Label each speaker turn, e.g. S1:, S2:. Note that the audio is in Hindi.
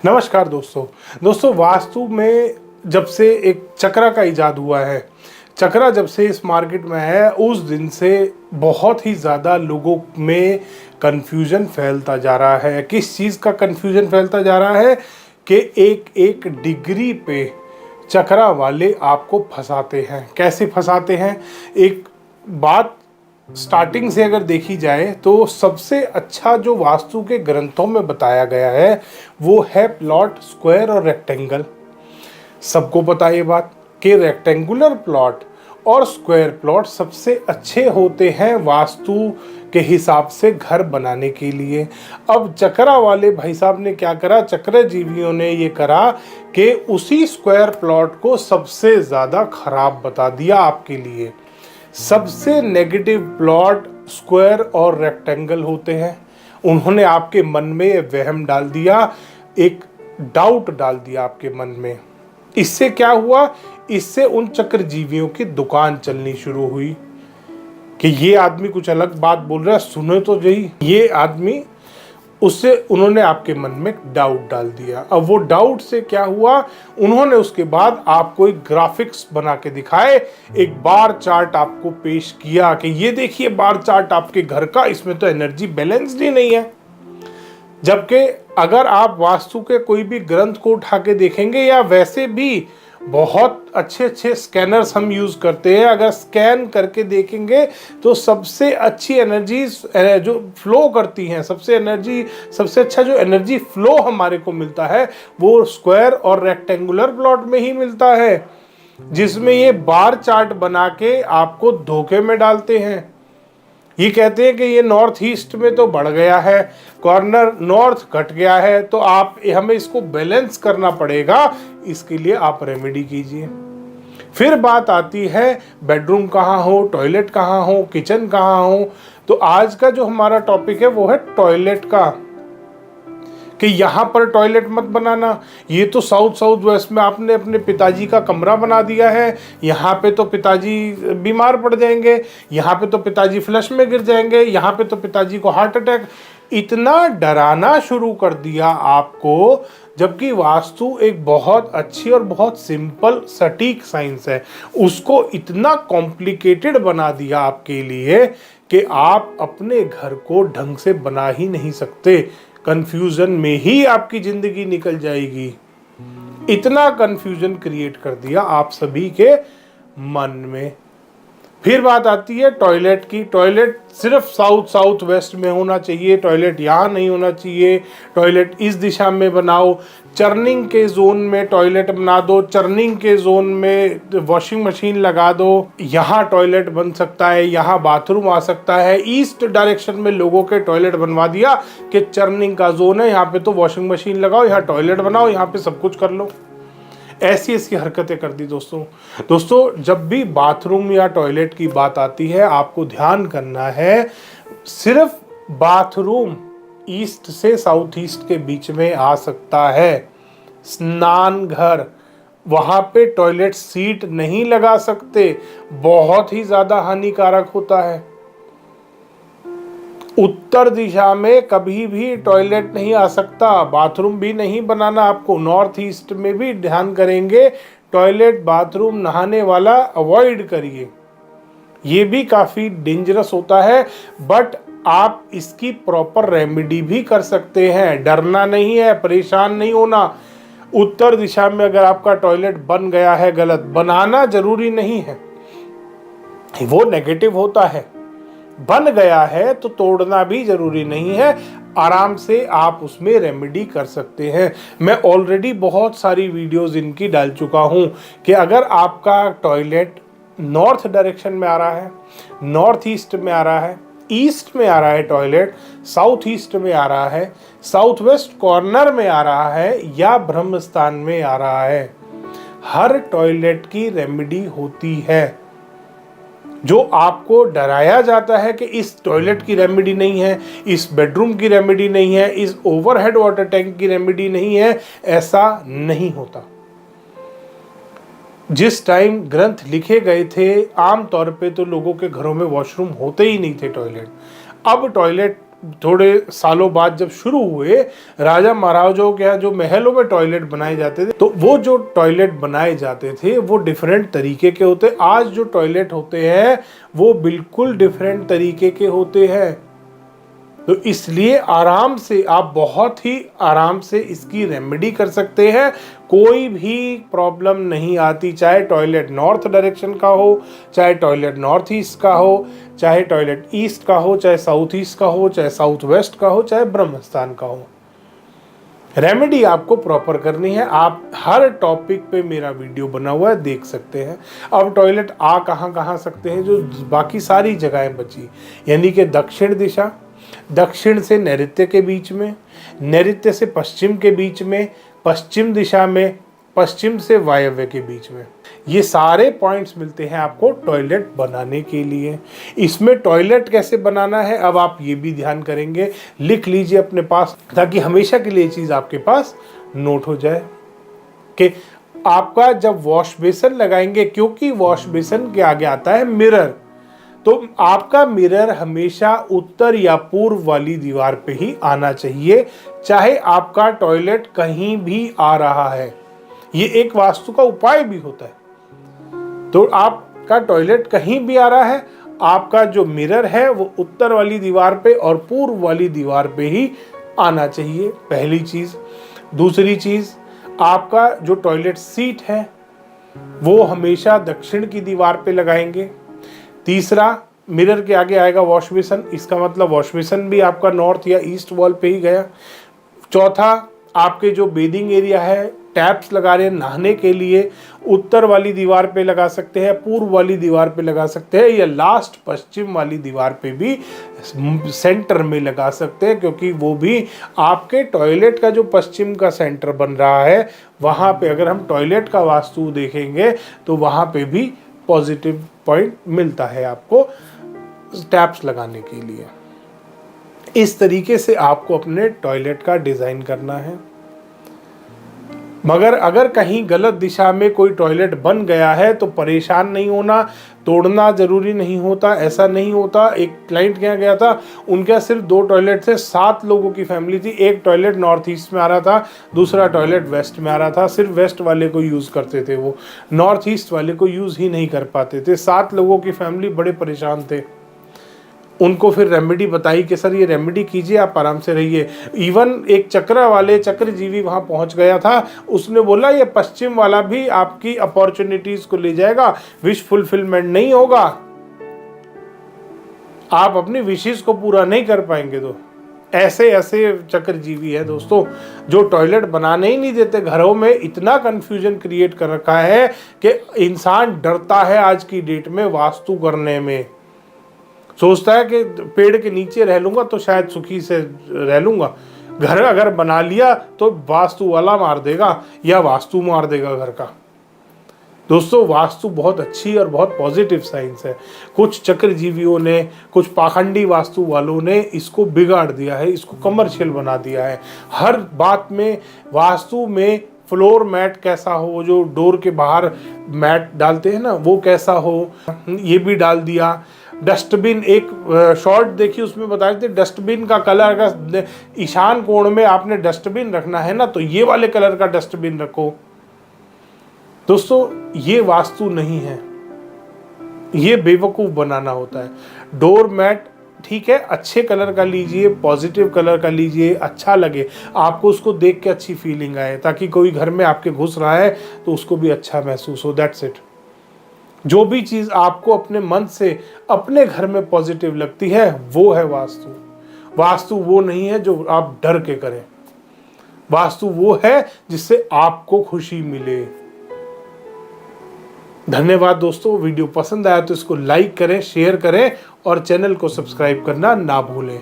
S1: नमस्कार दोस्तों वास्तु में जब से एक चक्रा का इजाद हुआ है, चक्रा जब से इस मार्केट में है उस दिन से बहुत ही ज़्यादा लोगों में कन्फ्यूज़न फैलता जा रहा है। किस चीज़ का कन्फ्यूज़न फैलता जा रहा है कि एक एक डिग्री पे चक्रा वाले आपको फंसाते हैं। कैसे फंसाते हैं? एक बात स्टार्टिंग से अगर देखी जाए तो सबसे अच्छा जो वास्तु के ग्रंथों में बताया गया है वो है प्लॉट, स्क्वायर और रेक्टेंगल। सबको पता ये बात कि रेक्टेंगुलर प्लॉट और स्क्वायर प्लॉट सबसे अच्छे होते हैं वास्तु के हिसाब से घर बनाने के लिए। अब चक्रा वाले भाई साहब ने क्या करा, चक्र जीवियों ने ये करा कि उसी स्क्वायर प्लॉट को सबसे ज़्यादा खराब बता दिया आपके लिए। सबसे नेगेटिव प्लॉट स्क्वायर और रेक्टेंगल होते हैं। उन्होंने आपके मन में वहम डाल दिया, एक डाउट डाल दिया आपके मन में। इससे क्या हुआ? इससे उन चक्रजीवियों की दुकान चलनी शुरू हुई कि ये आदमी कुछ अलग बात बोल रहा है, सुने तो सही ये आदमी। उससे उन्होंने आपके मन में डाउट डाल दिया। अब वो डाउट से क्या हुआ, उन्होंने उसके बाद आपको एक ग्राफिक्स बना के दिखाए, एक बार चार्ट आपको पेश किया कि ये देखिए बार चार्ट आपके घर का, इसमें तो एनर्जी बैलेंस्ड ही नहीं है। जबकि अगर आप वास्तु के कोई भी ग्रंथ को उठा के देखेंगे या वैसे भी बहुत अच्छे स्कैनर्स हम यूज़ करते हैं, अगर स्कैन करके देखेंगे तो सबसे अच्छी एनर्जी जो फ्लो करती हैं, सबसे अच्छा जो एनर्जी फ्लो हमारे को मिलता है वो स्क्वायर और रेक्टेंगुलर प्लॉट में ही मिलता है, जिसमें ये बार चार्ट बना के आपको धोखे में डालते हैं। ये कहते हैं कि ये नॉर्थ ईस्ट में तो बढ़ गया है, कॉर्नर नॉर्थ घट गया है, तो आप हमें इसको बैलेंस करना पड़ेगा, इसके लिए आप रेमेडी कीजिए। फिर बात आती है बेडरूम कहाँ हो, टॉयलेट कहाँ हो, किचन कहाँ हो। तो आज का जो हमारा टॉपिक है वो है टॉयलेट का, कि यहाँ पर टॉयलेट मत बनाना। ये तो साउथ वेस्ट में आपने अपने पिताजी का कमरा बना दिया है, यहाँ पे तो पिताजी बीमार पड़ जाएंगे, यहाँ पे तो पिताजी फ्लश में गिर जाएंगे, यहाँ पे तो पिताजी को हार्ट अटैक। इतना डराना शुरू कर दिया आपको, जबकि वास्तु एक बहुत अच्छी और बहुत सिंपल सटीक साइंस है। उसको इतना कॉम्प्लिकेटेड बना दिया आपके लिए कि आप अपने घर को ढंग से बना ही नहीं सकते। कंफ्यूजन में ही आपकी जिंदगी निकल जाएगी। इतना कंफ्यूजन क्रिएट कर दिया आप सभी के मन में। फिर बात आती है टॉयलेट की। टॉयलेट सिर्फ साउथ वेस्ट में होना चाहिए, टॉयलेट यहाँ नहीं होना चाहिए, टॉयलेट इस दिशा में बनाओ, चर्निंग के जोन में टॉयलेट बना दो, चर्निंग के जोन में वॉशिंग मशीन लगा दो, यहाँ टॉयलेट बन सकता है, यहाँ बाथरूम आ सकता है। ईस्ट डायरेक्शन में लोगों के टॉयलेट बनवा दिया कि चर्निंग का जोन है, यहाँ पे तो वॉशिंग मशीन लगाओ, यहाँ टॉयलेट बनाओ, यहाँ पे सब कुछ कर लो। ऐसी हरकतें कर दी दोस्तों जब भी बाथरूम या टॉयलेट की बात आती है आपको ध्यान करना है, सिर्फ बाथरूम ईस्ट से साउथ ईस्ट के बीच में आ सकता है। स्नान घर, वहां पे टॉयलेट सीट नहीं लगा सकते, बहुत ही ज्यादा हानिकारक होता है। उत्तर दिशा में कभी भी टॉयलेट नहीं आ सकता, बाथरूम भी नहीं बनाना आपको। नॉर्थ ईस्ट में भी ध्यान करेंगे, टॉयलेट बाथरूम नहाने वाला अवॉइड करिए, ये भी काफ़ी डेंजरस होता है। बट आप इसकी प्रॉपर रेमेडी भी कर सकते हैं, डरना नहीं है, परेशान नहीं होना। उत्तर दिशा में अगर आपका टॉयलेट बन गया है गलत, बनाना जरूरी नहीं है, वो नेगेटिव होता है। बन गया है तो तोड़ना भी जरूरी नहीं है, आराम से आप उसमें रेमेडी कर सकते हैं। मैं ऑलरेडी बहुत सारी वीडियोस इनकी डाल चुका हूं कि अगर आपका टॉयलेट नॉर्थ डायरेक्शन में आ रहा है, नॉर्थ ईस्ट में आ रहा है, ईस्ट में आ रहा है टॉयलेट, साउथ ईस्ट में आ रहा है, साउथ वेस्ट कॉर्नर में आ रहा है या ब्रह्म स्थान में आ रहा है, हर टॉयलेट की रेमेडी होती है। जो आपको डराया जाता है कि इस टॉयलेट की रेमेडी नहीं है, इस बेडरूम की रेमेडी नहीं है, इस ओवरहेड वाटर टैंक की रेमेडी नहीं है, ऐसा नहीं होता। जिस टाइम ग्रंथ लिखे गए थे आम तौर पे तो लोगों के घरों में वॉशरूम होते ही नहीं थे टॉयलेट। अब टॉयलेट थोड़े सालों बाद जब शुरू हुए, राजा महाराजाओं के यहाँ जो महलों में टॉयलेट बनाए जाते थे, तो वो जो टॉयलेट बनाए जाते थे वो डिफरेंट तरीके के होते। आज जो टॉयलेट होते हैं वो बिल्कुल डिफरेंट तरीके के होते हैं। तो इसलिए आराम से आप बहुत ही आराम से इसकी रेमेडी कर सकते हैं, कोई भी प्रॉब्लम नहीं आती। चाहे टॉयलेट नॉर्थ डायरेक्शन का हो, चाहे टॉयलेट नॉर्थ ईस्ट का हो, चाहे टॉयलेट ईस्ट का हो, चाहे साउथ ईस्ट का हो, चाहे साउथ वेस्ट का हो, चाहे ब्रह्म स्थान का हो, रेमेडी आपको प्रॉपर करनी है। आप हर टॉपिक पे मेरा वीडियो बना हुआ है, देख सकते हैं। अब टॉयलेट आ कहाँ सकते हैं, जो बाकी सारी जगहें बची, यानी कि दक्षिण दिशा, दक्षिण से नैऋत्य के बीच में, नैऋत्य से पश्चिम के बीच में, पश्चिम दिशा में, पश्चिम से वायव्य के बीच में, ये सारे पॉइंट्स मिलते हैं आपको टॉयलेट बनाने के लिए। इसमें टॉयलेट कैसे बनाना है अब आप ये भी ध्यान करेंगे, लिख लीजिए अपने पास, ताकि हमेशा के लिए ये चीज़ आपके पास नोट हो जाए कि आपका जब वॉश बेसिन लगाएंगे, क्योंकि वॉश बेसिन के आगे आता है मिरर, तो आपका मिरर हमेशा उत्तर या पूर्व वाली दीवार पे ही आना चाहिए, चाहे आपका टॉयलेट कहीं भी आ रहा है। ये एक वास्तु का उपाय भी होता है। तो आपका टॉयलेट कहीं भी आ रहा है, आपका जो मिरर है वो उत्तर वाली दीवार पे और पूर्व वाली दीवार पे ही आना चाहिए, पहली चीज। दूसरी चीज, आपका जो टॉयलेट सीट है वो हमेशा दक्षिण की दीवार पे लगाएंगे। तीसरा, मिरर के आगे आएगा वॉश बेसिन, इसका मतलब वॉश बेसिन भी आपका नॉर्थ या ईस्ट वॉल पे ही गया। चौथा, आपके जो बेदिंग एरिया है, टैप्स लगा रहे हैं नहाने के लिए, उत्तर वाली दीवार पे लगा सकते हैं, पूर्व वाली दीवार पे लगा सकते हैं, या लास्ट पश्चिम वाली दीवार पे भी सेंटर में लगा सकते हैं, क्योंकि वो भी आपके टॉयलेट का जो पश्चिम का सेंटर बन रहा है, वहाँ पे अगर हम टॉयलेट का वास्तु देखेंगे तो वहाँ पे भी पॉजिटिव पॉइंट मिलता है आपको टैप्स लगाने के लिए। इस तरीके से आपको अपने टॉयलेट का डिज़ाइन करना है। मगर अगर कहीं गलत दिशा में कोई टॉयलेट बन गया है तो परेशान नहीं होना, तोड़ना ज़रूरी नहीं होता, ऐसा नहीं होता। एक क्लाइंट के यहाँ गया था, उनके यहाँ सिर्फ 2 टॉयलेट थे, 7 लोगों की फैमिली थी। एक टॉयलेट नॉर्थ ईस्ट में आ रहा था, दूसरा टॉयलेट वेस्ट में आ रहा था। सिर्फ वेस्ट वाले को यूज़ करते थे, वो नॉर्थ ईस्ट वाले को यूज़ ही नहीं कर पाते थे। 7 लोगों की फैमिली बड़े परेशान थे। उनको फिर रेमेडी बताई कि सर ये रेमेडी कीजिए, आप आराम से रहिए। इवन एक चक्रा वाले चक्रजीवी वहाँ पहुँच गया था, उसने बोला ये पश्चिम वाला भी आपकी अपॉर्चुनिटीज़ को ले जाएगा, विश फुलफिलमेंट नहीं होगा, आप अपनी विशेष को पूरा नहीं कर पाएंगे। तो ऐसे ऐसे चक्रजीवी है दोस्तों, जो टॉयलेट बनाने ही नहीं देते घरों में। इतना कंफ्यूजन क्रिएट कर रखा है कि इंसान डरता है आज की डेट में वास्तु करने में। सोचता है कि पेड़ के नीचे रह लूंगा तो शायद सुखी से रह लूंगा, घर अगर बना लिया तो वास्तु वाला मार देगा या वास्तु मार देगा घर का। दोस्तों, वास्तु बहुत अच्छी और बहुत पॉजिटिव साइंस है। कुछ चक्रजीवियों ने, कुछ पाखंडी वास्तु वालों ने इसको बिगाड़ दिया है, इसको कमर्शियल बना दिया है। हर बात में वास्तु में फ्लोर मैट कैसा हो, जो डोर के बाहर मैट डालते हैं ना, वो कैसा हो, ये भी डाल दिया। डस्टबिन, एक शॉर्ट देखी, उसमें बताए थे डस्टबिन का कलर, अगर ईशान कोण में आपने डस्टबिन रखना है ना तो ये वाले कलर का डस्टबिन रखो। दोस्तों, ये वास्तु नहीं है, ये बेवकूफ़ बनाना होता है। डोर मैट ठीक है, अच्छे कलर का लीजिए, पॉजिटिव कलर का लीजिए, अच्छा लगे आपको, उसको देख के अच्छी फीलिंग आए, ताकि कोई घर में आपके घुस रहा है तो उसको भी अच्छा महसूस हो। That's it. जो भी चीज़ आपको अपने मन से अपने घर में पॉजिटिव लगती है वो है वास्तु। वास्तु वो नहीं है जो आप डर के करें, वास्तु वो है जिससे आपको खुशी मिले। धन्यवाद दोस्तों, वीडियो पसंद आया तो इसको लाइक करें, शेयर करें और चैनल को सब्सक्राइब करना ना भूलें।